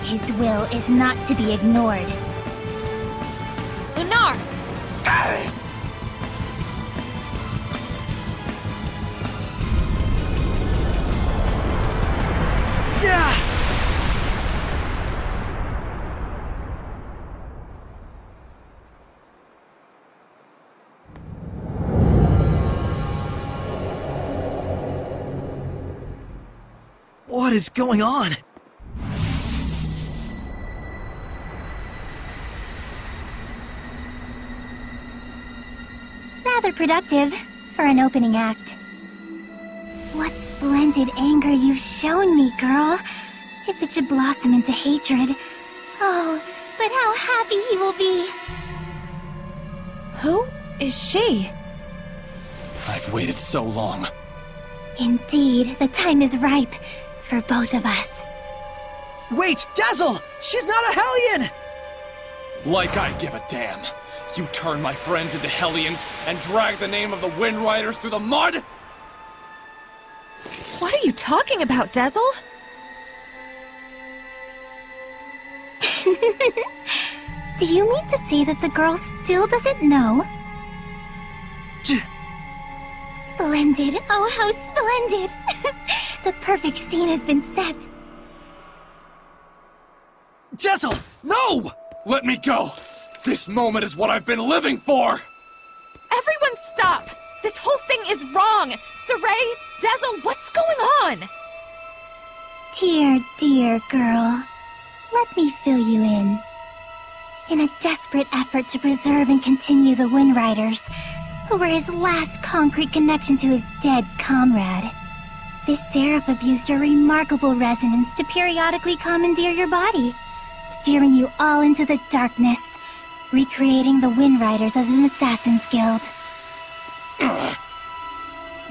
His will is not to be ignored. Lunar! What is going on? Rather productive for an opening act. What splendid anger you've shown me, girl. If it should blossom into hatred. Oh, but how happy he will be. Who is she? I've waited so long. Indeed, the time is ripe for both of us. Wait, Dezel! She's not a Hellion! Like I give a damn. You turn my friends into Hellions and drag the name of the Wind Riders through the mud? What are you talking about, Dezel? Do you mean to say that the girl still doesn't know? Splendid! Oh, how splendid! The perfect scene has been set. Dezel, no! Let me go! This moment is what I've been living for! Everyone stop! This whole thing is wrong! Saray, Dezel, what's going on? Dear, dear girl. Let me fill you in. In a desperate effort to preserve and continue the Wind Riders, who were his last concrete connection to his dead comrade, this seraph abused your remarkable resonance to periodically commandeer your body, steering you all into the darkness, recreating the Wind Riders as an assassin's guild.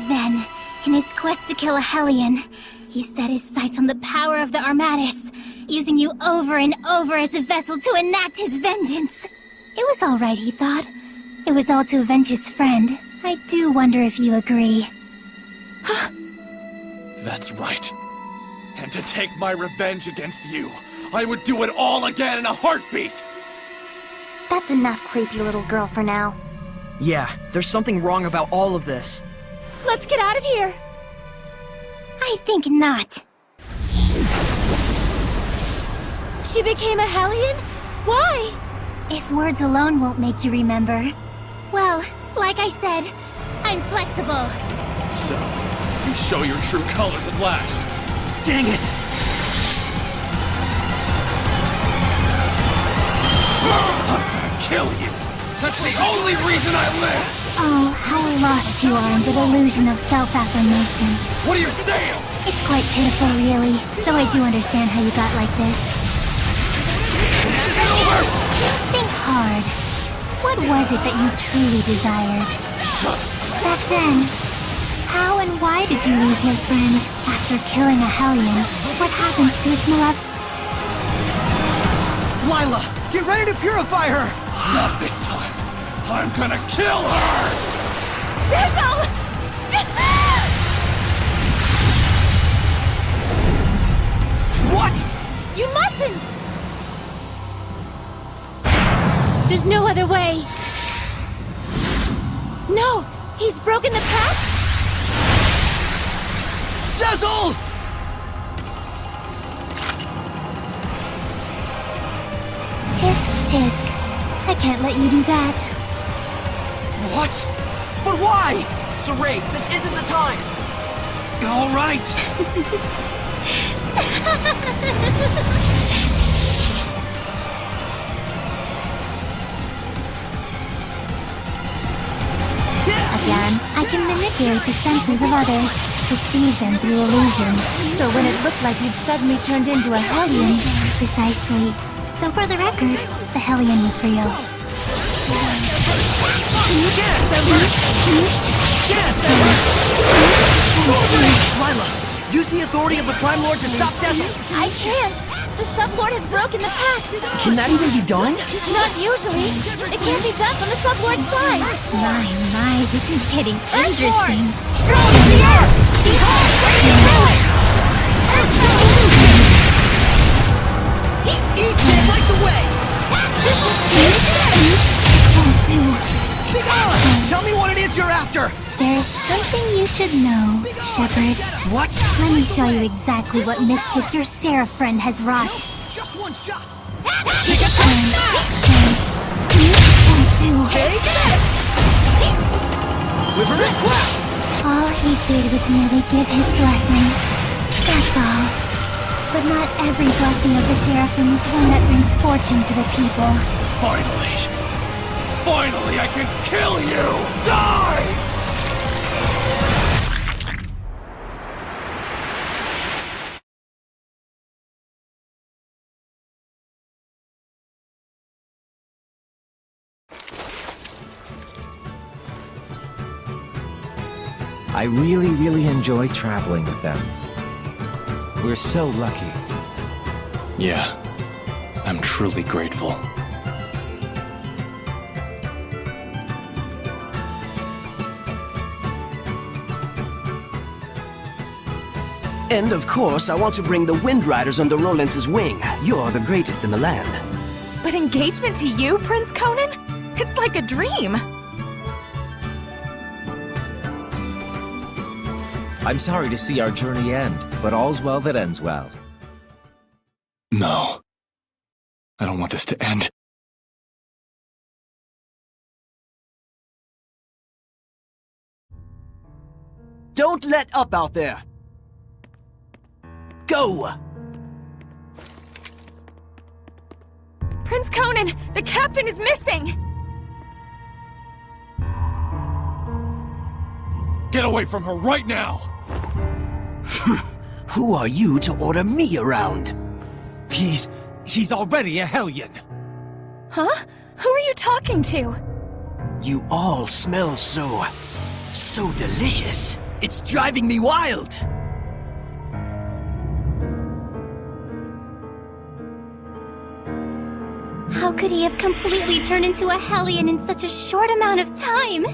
Then, in his quest to kill a Hellion, he set his sights on the power of the Armatis, using you over and over as a vessel to enact his vengeance. It was all right, he thought. It was all to avenge his friend. I do wonder if you agree. That's right. And to take my revenge against you, I would do it all again in a heartbeat! That's enough, creepy little girl, for now. Yeah, there's something wrong about all of this. Let's get out of here! I think not. She became a Hellion? Why? If words alone won't make you remember, well, like I said, I'm flexible. So, you show your true colors at last. Dang it! I'm gonna kill you! That's the only reason I live! Oh, how lost you are in the delusion of self-affirmation. What are you saying? It's quite pitiful, really, though I do understand how you got like this. Think hard. What was it that you truly desired? Shut up! Back then, how and why did you lose your friend? After killing a Hellion, what happens to its Lila, get ready to purify her! Not this time! I'm gonna kill her! Dezel! What? You mustn't! There's no other way. No! He's broken the pact? Dezel! Tisk, tisk. I can't let you do that. What? But why? Saray, this isn't the time! All right. Again, I can manipulate the senses of others, deceive them through illusion. So when it looked like you'd suddenly turned into a Hellion, Precisely. Though for the record, the Hellion was real. Dance, Embers! Dance, Embers! Lila, use the authority of the Prime Lord to stop Dezel! I can't! The Sublord has broken the pact! Can that even be done? Not usually! It can't be done from the Sublord's side! My, this is getting interesting. Strong in the earth! Behold, great joy! Earth evolution! should know, Shepard. What? Let me show you exactly what mischief your Seraph friend has wrought. Just one shot. You just won't do. Take this! Liver and clap! All he did was merely give his blessing. That's all. But not every blessing of the Seraphim is one that brings fortune to the people. Finally! Finally, I can kill you! Die! I really enjoy traveling with them. We're so lucky. Yeah, I'm truly grateful. And of course, I want to bring the Wind Riders under Rollins' wing. You're the greatest in the land. But engagement to you, Prince Conan? It's like a dream. I'm sorry to see our journey end, but all's well that ends well. No. I don't want this to end. Don't let up out there! Go! Prince Conan, the captain is missing! Get away from her right now! Who are you to order me around? He's already a Hellion. Huh? Who are you talking to? You all smell so delicious. It's driving me wild! How could he have completely turned into a Hellion in such a short amount of time?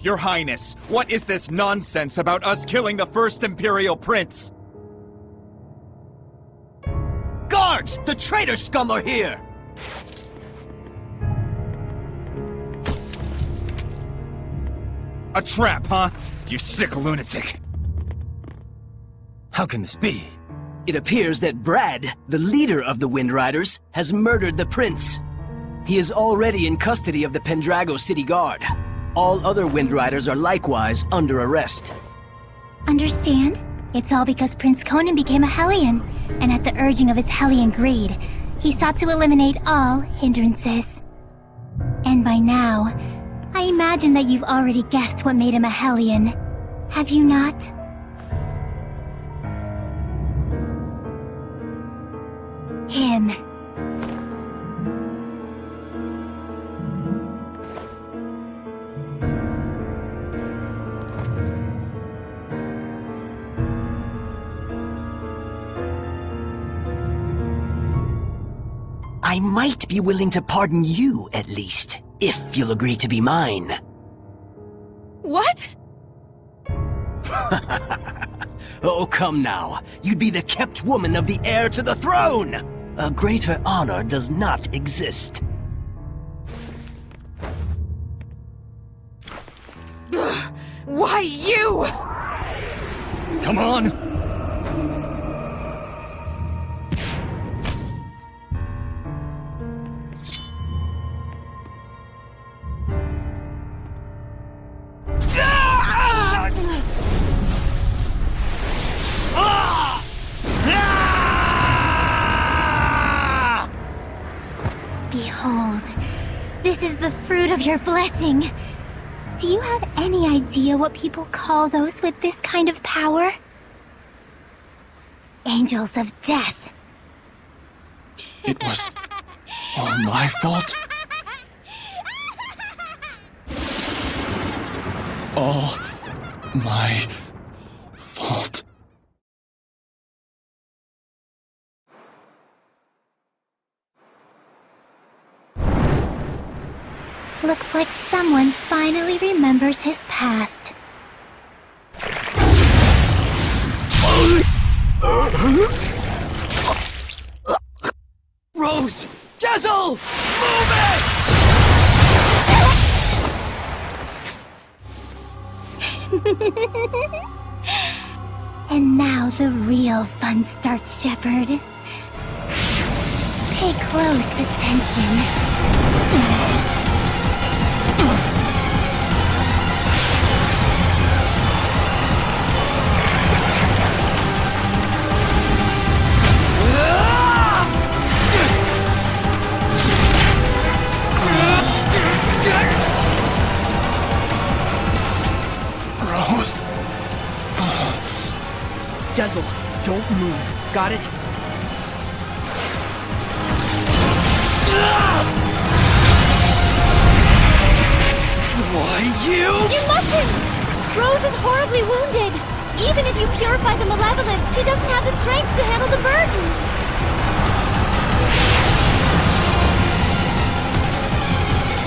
Your Highness, what is this nonsense about us killing the first Imperial Prince? Guards! The traitor scum are here! A trap, huh? You sick lunatic. How can this be? It appears that Brad, the leader of the Wind Riders, has murdered the prince. He is already in custody of the Pendrago City Guard. All other Wind Riders are likewise under arrest. Understand? It's all because Prince Conan became a Hellion, and at the urging of his Hellion greed, he sought to eliminate all hindrances. And by now, I imagine that you've already guessed what made him a Hellion. Have you not? Him. I might be willing to pardon you, at least, if you'll agree to be mine. What? Oh, come now. You'd be the kept woman of the heir to the throne! A greater honor does not exist. Why you? Come on! Behold, this is the fruit of your blessing. Do you have any idea what people call those with this kind of power? Angels of death. It was all my fault? All my fault. Looks like someone finally remembers his past. Dezel! Move it! And now the real fun starts, Shepard. Pay close attention. Rose? Dezel, don't move. Got it? Why, you? You mustn't! Rose is horribly wounded. Even if you purify the malevolence, she doesn't have the strength to handle the burden.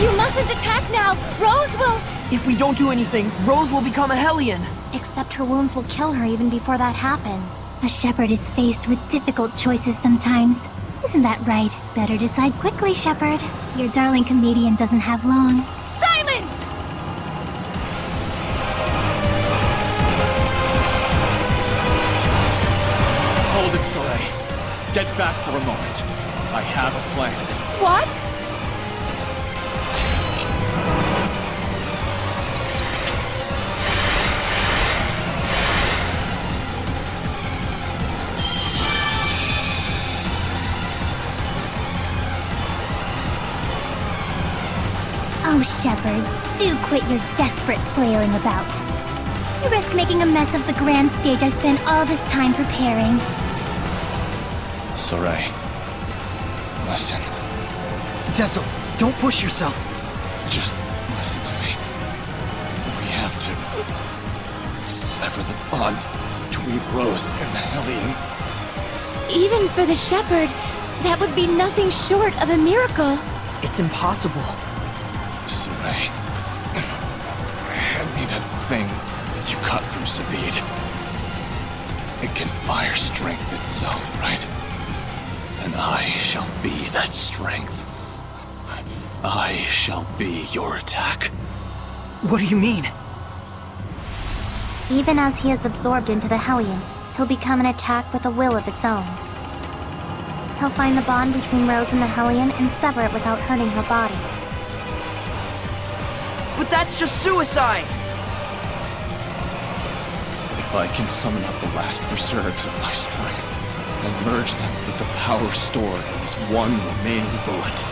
You mustn't attack now. Rose will... If we don't do anything, Rose will become a Hellion. Except her wounds will kill her even before that happens. A shepherd is faced with difficult choices sometimes. Isn't that right? Better decide quickly, Shepard. Your darling comedian doesn't have long. Silence! Hold it, Soleil. Get back for a moment. I have a plan. What? Oh, Shepard, do quit your desperate flailing about. You risk making a mess of the grand stage I spent all this time preparing. Soleil. Listen. Dezel, don't push yourself. Just listen to me. We have to sever the bond between Rose and the Hellion. Even for the shepherd, that would be nothing short of a miracle. It's impossible. Soleil. Hand me that thing that you cut from Savid. It can fire strength itself, right? And I shall be that strength. I shall be your attack. What do you mean? Even as he is absorbed into the Hellion, he'll become an attack with a will of its own. He'll find the bond between Rose and the Hellion and sever it without hurting her body. But that's just suicide! If I can summon up the last reserves of my strength and merge them with the power stored in this one remaining bullet,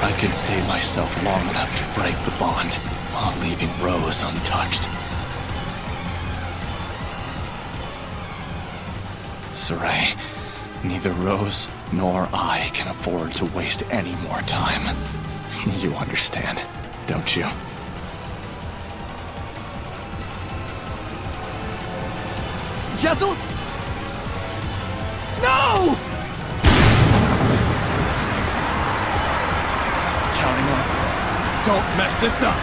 I can stay myself long enough to break the bond while leaving Rose untouched. Saray, neither Rose nor I can afford to waste any more time. You understand, don't you? Dezel? No! Counting on you. Don't mess this up!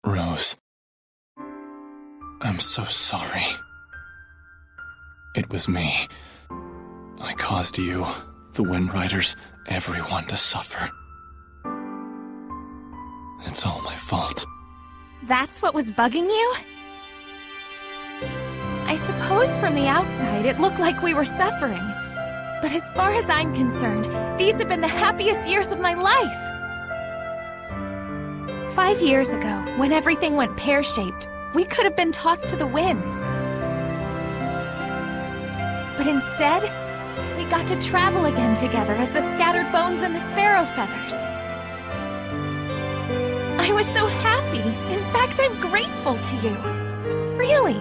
Rose, I'm so sorry. It was me. I caused you, the Wind Riders, everyone to suffer. It's all my fault. That's what was bugging you? I suppose from the outside it looked like we were suffering. But as far as I'm concerned, these have been the happiest years of my life. 5 years ago, when everything went pear-shaped, we could have been tossed to the winds. But instead, we got to travel again together as the scattered bones and the sparrow feathers. I was so happy. In fact, I'm grateful to you. Really.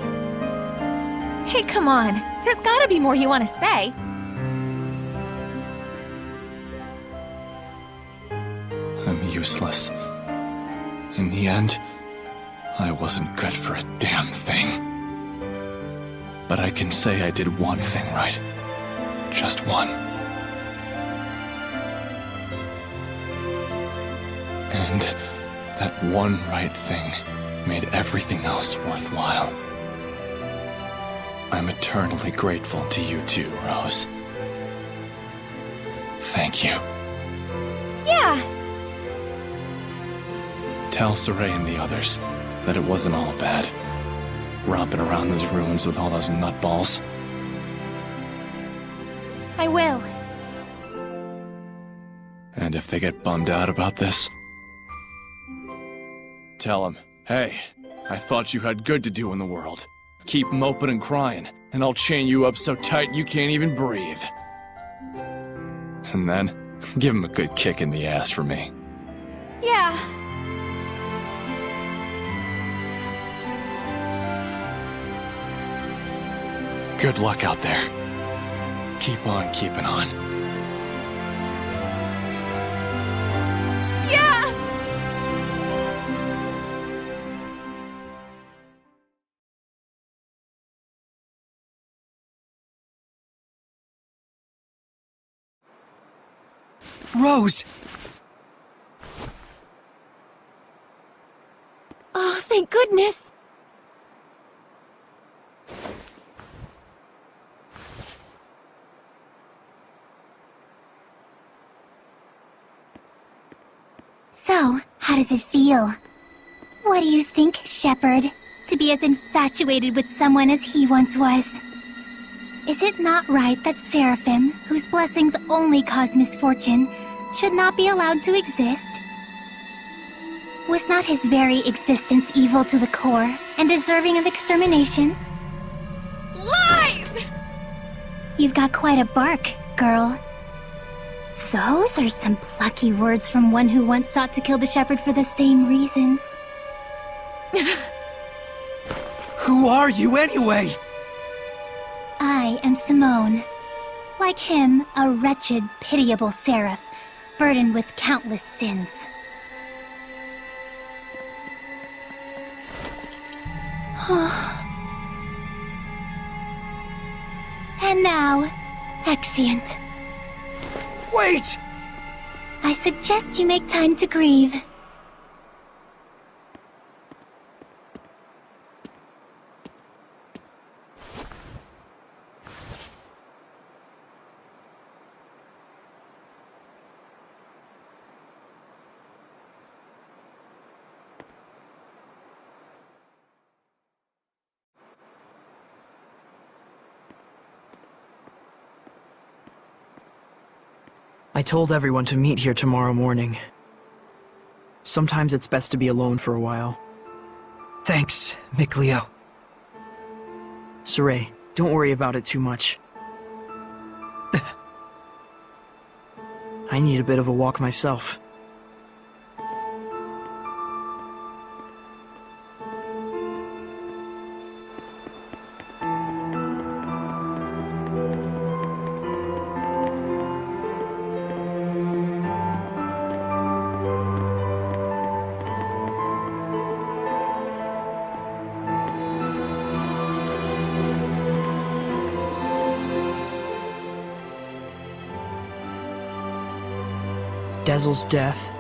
Hey, come on. There's gotta be more you want to say. I'm useless. In the end, I wasn't good for a damn thing. But I can say I did one thing right. Just one. And that one right thing made everything else worthwhile. I'm eternally grateful to you too, Rose. Thank you. Yeah! Tell Saray and the others that it wasn't all bad. Romping around those ruins with all those nutballs. I will. And if they get bummed out about this, tell them, hey, I thought you had good to do in the world. Keep moping and crying, and I'll chain you up so tight you can't even breathe. And then, give him a good kick in the ass for me. Yeah. Good luck out there. Keep on keeping on. Yeah! Rose! Oh, thank goodness! So, how does it feel? What do you think, Shepherd? To be as infatuated with someone as he once was? Is it not right that Seraphim, whose blessings only cause misfortune, should not be allowed to exist? Was not his very existence evil to the core and deserving of extermination? Lies! You've got quite a bark, girl. Those are some plucky words from one who once sought to kill the shepherd for the same reasons. Who are you anyway? I am Simone. Like him, a wretched, pitiable seraph, burdened with countless sins. And now, Exeunt. Wait! I suggest you make time to grieve. I told everyone to meet here tomorrow morning. Sometimes it's best to be alone for a while. Thanks, Mikleo. Saray, don't worry about it too much. I need a bit of a walk myself. Dezel's death,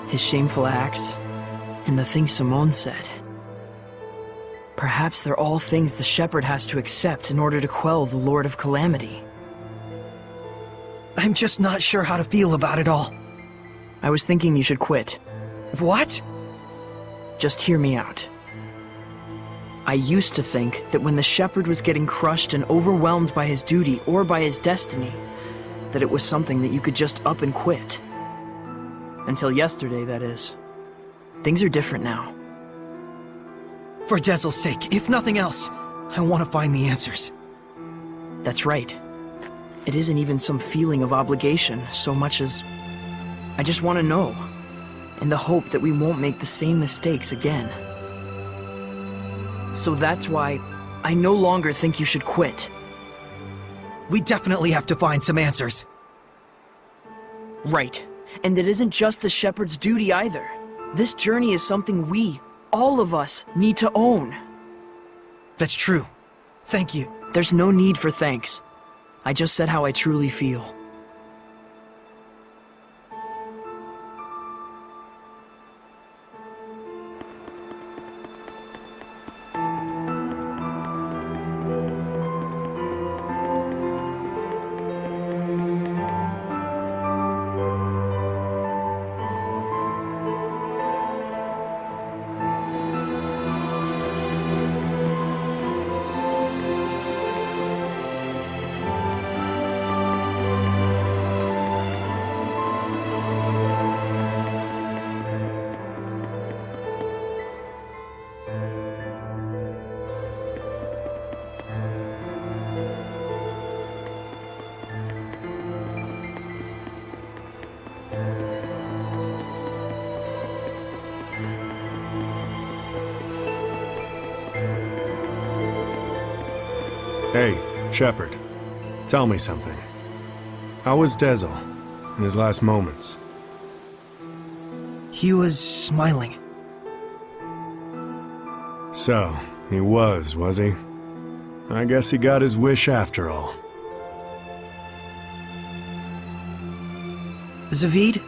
his shameful acts, and the things Simone said. Perhaps they're all things the shepherd has to accept in order to quell the Lord of Calamity. I'm just not sure how to feel about it all. I was thinking you should quit. What? Just hear me out. I used to think that when the shepherd was getting crushed and overwhelmed by his duty or by his destiny, that it was something that you could just up and quit. Until yesterday, that is. Things are different now. For Dezel's sake, if nothing else, I want to find the answers. That's right. It isn't even some feeling of obligation so much as I just want to know, in the hope that we won't make the same mistakes again. So that's why I no longer think you should quit. We definitely have to find some answers. Right. And it isn't just the shepherd's duty either. This journey is something we, all of us, need to own. That's true. Thank you. There's no need for thanks. I just said how I truly feel. Hey, Shepherd. Tell me something. How was Dezel in his last moments? He was smiling. So, he was he? I guess he got his wish after all. Zavid,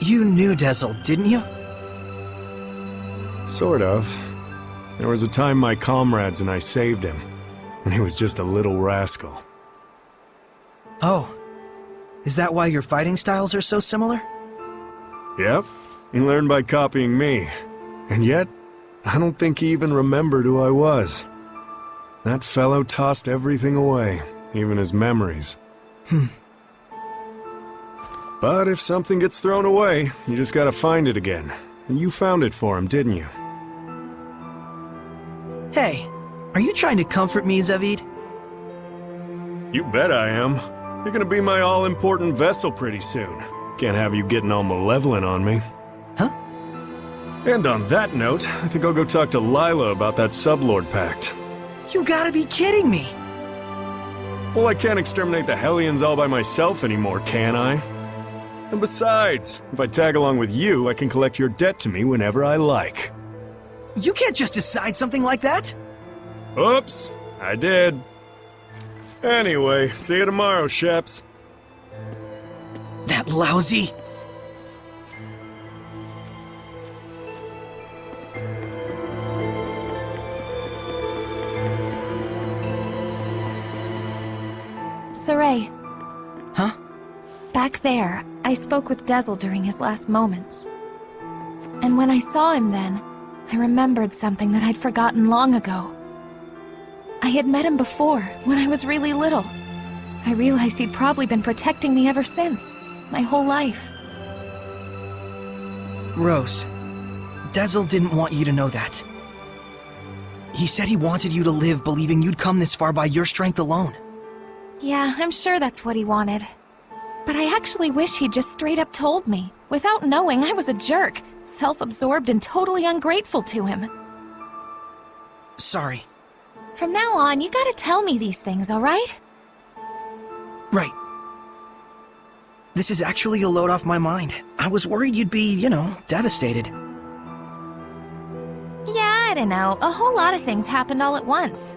you knew Dezel, didn't you? Sort of. There was a time my comrades and I saved him, and he was just a little rascal. Oh. Is that why your fighting styles are so similar? Yep. He learned by copying me. And yet, I don't think he even remembered who I was. That fellow tossed everything away, even his memories. But if something gets thrown away, you just gotta find it again. And you found it for him, didn't you? Hey, are you trying to comfort me, Zavid? You bet I am. You're gonna be my all-important vessel pretty soon. Can't have you getting all malevolent on me. Huh? And on that note, I think I'll go talk to Lila about that Sublord Pact. You gotta be kidding me! Well, I can't exterminate the Hellions all by myself anymore, can I? And besides, if I tag along with you, I can collect your debt to me whenever I like. You can't just decide something like that! Oops, I did. Anyway, see you tomorrow, Sheps. That lousy... Saray. Huh? Back there, I spoke with Dezel during his last moments. And when I saw him then, I remembered something that I'd forgotten long ago. I had met him before, when I was really little. I realized he'd probably been protecting me ever since, my whole life. Rose, Dezel didn't want you to know that. He said he wanted you to live believing you'd come this far by your strength alone. Yeah, I'm sure that's what he wanted. But I actually wish he'd just straight up told me, without knowing I was a jerk, self-absorbed and totally ungrateful to him. Sorry. From now on, you gotta tell me these things, alright? Right. This is actually a load off my mind. I was worried you'd be, devastated. Yeah, I don't know. A whole lot of things happened all at once.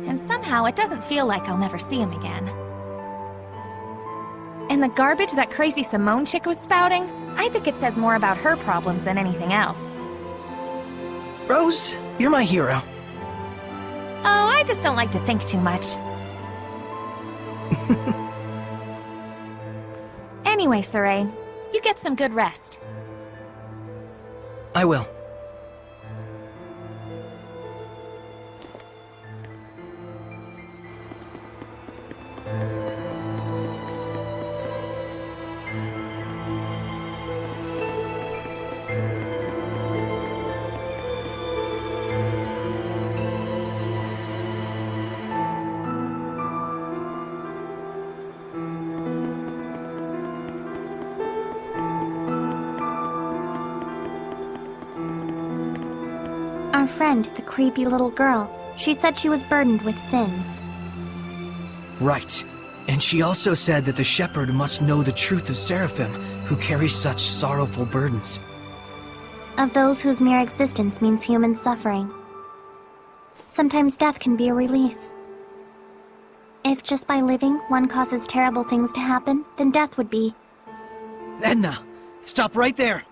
And somehow it doesn't feel like I'll never see him again. And the garbage that crazy Simone chick was spouting, I think it says more about her problems than anything else. Rose, you're my hero. Oh, I just don't like to think too much. Anyway, Saray, you get some good rest. I will. Our friend, the creepy little girl, she said she was burdened with sins. Right. And she also said that the shepherd must know the truth of Seraphim who carry such sorrowful burdens. Of those whose mere existence means human suffering. Sometimes death can be a release. If just by living one causes terrible things to happen, then death would be. Edna, stop right there!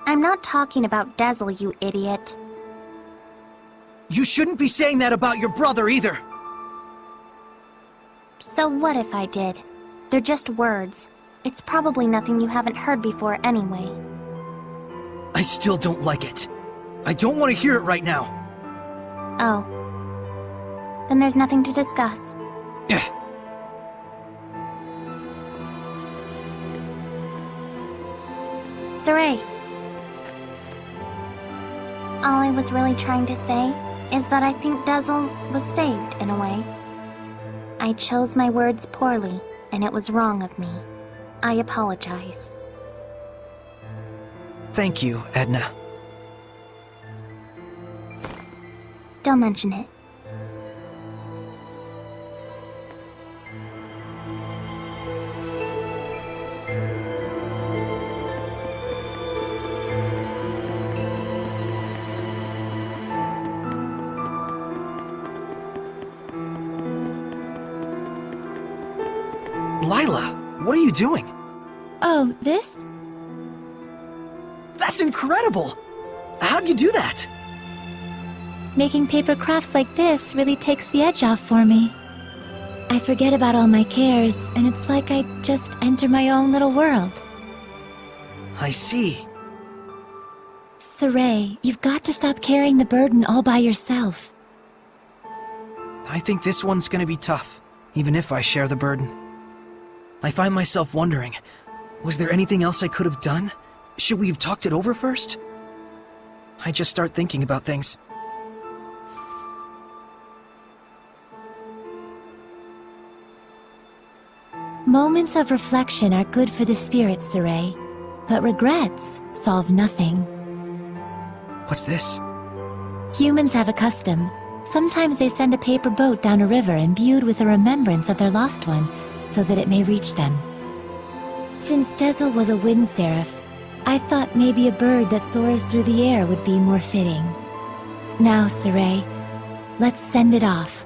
I'm not talking about Dezel, you idiot. You shouldn't be saying that about your brother either! So what if I did? They're just words. It's probably nothing you haven't heard before anyway. I still don't like it. I don't want to hear it right now. Oh. Then there's nothing to discuss. Yeah. Saray. All I was really trying to say is that I think Dezel was saved in a way. I chose my words poorly, and it was wrong of me. I apologize. Thank you, Edna. Don't mention it. Lila, what are you doing? Oh, this? That's incredible! How'd you do that? Making paper crafts like this really takes the edge off for me. I forget about all my cares, and it's like I just enter my own little world. I see. Saray, you've got to stop carrying the burden all by yourself. I think this one's gonna be tough, even if I share the burden. I find myself wondering, was there anything else I could have done? Should we have talked it over first? I just start thinking about things. Moments of reflection are good for the spirit, Saray, but regrets solve nothing. What's this? Humans have a custom. Sometimes they send a paper boat down a river imbued with a remembrance of their lost one, so that it may reach them. Since Dezel was a wind seraph, I thought maybe a bird that soars through the air would be more fitting. Now, Saray, let's send it off.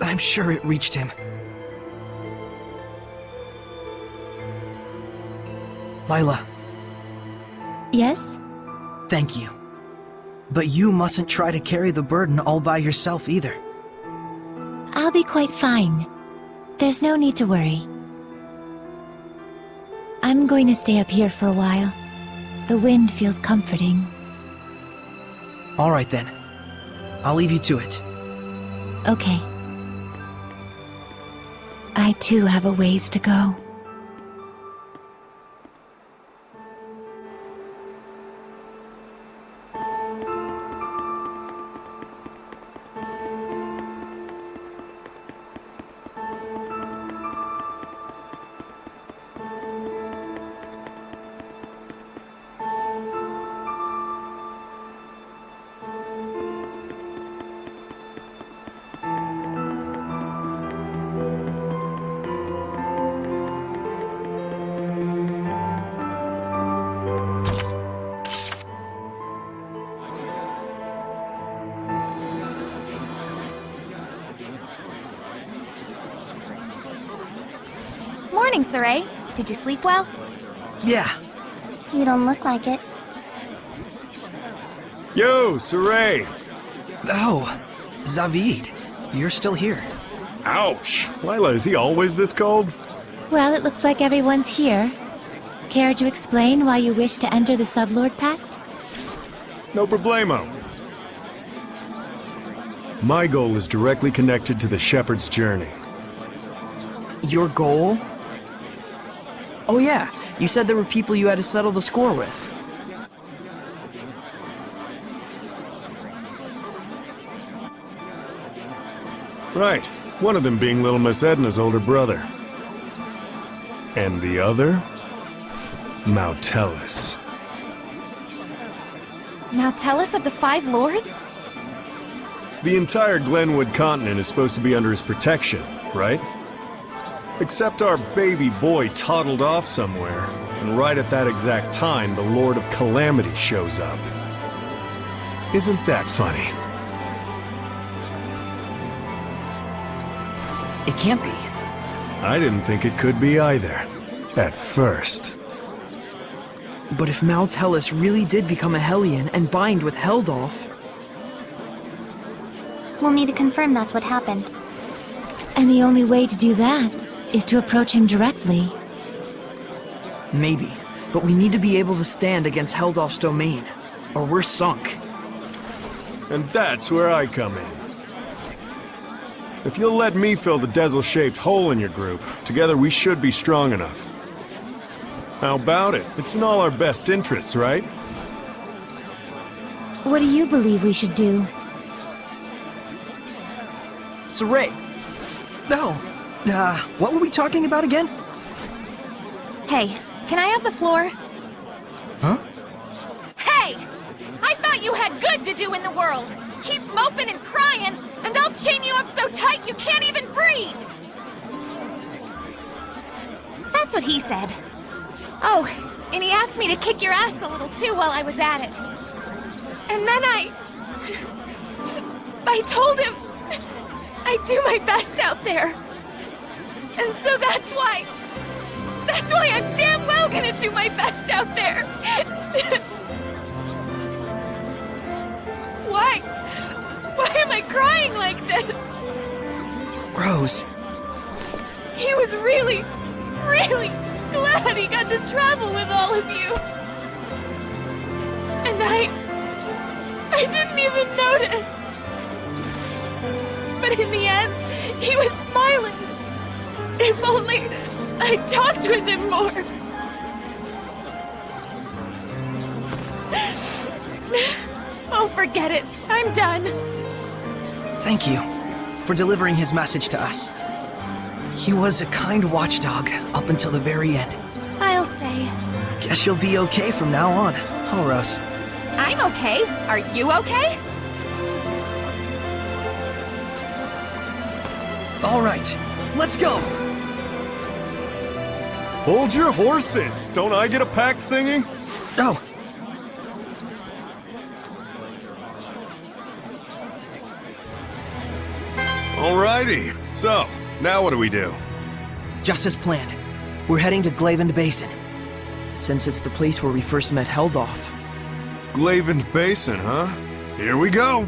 I'm sure it reached him. Lila. Yes? Thank you. But you mustn't try to carry the burden all by yourself either. I'll be quite fine. There's no need to worry. I'm going to stay up here for a while. The wind feels comforting. All right then. I'll leave you to it. Okay. I too have a ways to go. Morning, Saray. Did you sleep well? Yeah. You don't look like it. Yo, Saray! Oh, Zavid, you're still here. Ouch! Lila, is he always this cold? Well, it looks like everyone's here. Care to explain why you wish to enter the Sublord Pact? No problemo. My goal is directly connected to the Shepherd's journey. Your goal? Oh yeah, you said there were people you had to settle the score with. Right, one of them being Little Miss Edna's older brother. And the other? Mautellus. Now tell us of the Five Lords? The entire Glenwood continent is supposed to be under his protection, right? Except our baby boy toddled off somewhere, and right at that exact time, the Lord of Calamity shows up. Isn't that funny? It can't be. I didn't think it could be either. At first. But if Mautellus really did become a Hellion and bind with Heldolf... We'll need to confirm that's what happened. And the only way to do that is to approach him directly. Maybe, but we need to be able to stand against Heldolf's domain, or we're sunk. And that's where I come in. If you'll let me fill the Dezel-shaped hole in your group, together we should be strong enough. How about it? It's in all our best interests, right? What do you believe we should do? Saray, No. What were we talking about again? Hey, can I have the floor? Huh? Hey! I thought you had good to do in the world! Keep moping and crying, and I'll chain you up so tight you can't even breathe! That's what he said. Oh, and he asked me to kick your ass a little too while I was at it. And then I told him I'd do my best out there. And so that's why I'm damn well gonna do my best out there. Why am I crying like this? Rose. He was really, really glad he got to travel with all of you. And I didn't even notice. But in the end, he was smiling. If only I talked with him more. Oh, forget it. I'm done. Thank you for delivering his message to us. He was a kind watchdog up until the very end. I'll say. Guess you'll be okay from now on, huh, Rose? I'm okay. Are you okay? All right, let's go! Hold your horses! Don't I get a pact thingy? Oh, Alrighty. So, now what do we do? just as planned. We're heading to Glavend Basin. since it's the place where we first met Heldolf. Glavend Basin, huh? Here we go!